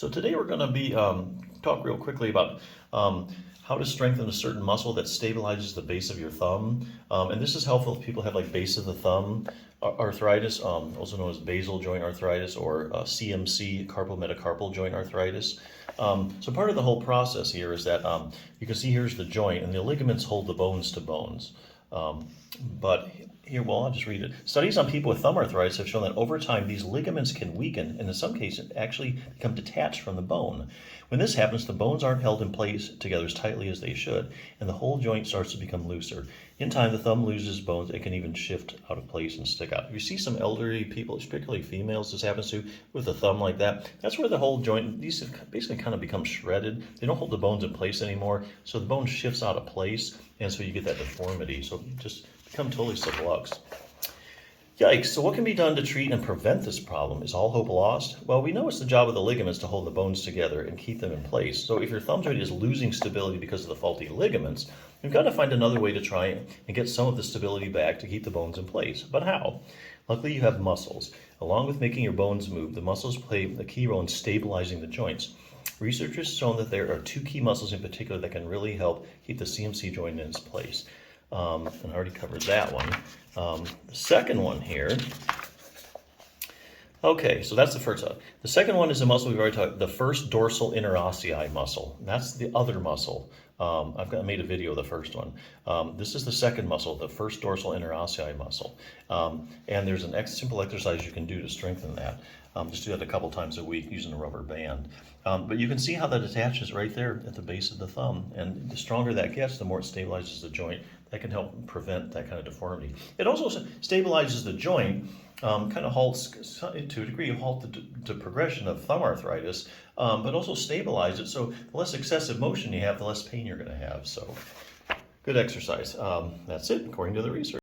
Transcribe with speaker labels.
Speaker 1: So today we're going to be talk real quickly about how to strengthen a certain muscle that stabilizes the base of your thumb. And this is helpful if people have like base of the thumb arthritis, also known as basal joint arthritis, or CMC, carpal metacarpal joint arthritis. So part of the whole process here is that you can see here's the joint, and the ligaments hold the bones to bones. But here, well, I'll just read it. Studies on people with thumb arthritis have shown that over time, these ligaments can weaken and in some cases actually become detached from the bone. When this happens, the bones aren't held in place together as tightly as they should, and the whole joint starts to become looser. In time, the thumb loses bones. It can even shift out of place and stick out. If you see some elderly people, particularly females, this happens to, with a thumb like that, that's where the whole joint, these have basically kind of become shredded. They don't hold the bones in place anymore, so the bone shifts out of place, and so you get that deformity. So just become totally subluxed. Yikes, so what can be done to treat and prevent this problem? Is all hope lost? Well, we know it's the job of the ligaments to hold the bones together and keep them in place. So if your thumb joint is losing stability because of the faulty ligaments, you've got to find another way to try and get some of the stability back to keep the bones in place. But how? Luckily, you have muscles. Along with making your bones move, the muscles play a key role in stabilizing the joints. Research has shown that there are two key muscles in particular that can really help keep the CMC joint in its place. And I already covered that one. The second one here, okay, so that's the first one. The second one is a muscle we've already talked about, the first dorsal interossei muscle. That's the other muscle. I've made a video of the first one. This is the second muscle, the first dorsal interossei muscle. And there's an simple exercise you can do to strengthen that. Just do that a couple times a week using a rubber band. But you can see how that attaches right there at the base of the thumb. And the stronger that gets, the more it stabilizes the joint. That can help prevent that kind of deformity. It also stabilizes the joint, kind of halts, to a degree, the progression of thumb arthritis, but also stabilize it. So the less excessive motion you have, the less pain you're going to have. So good exercise. That's it, according to the research.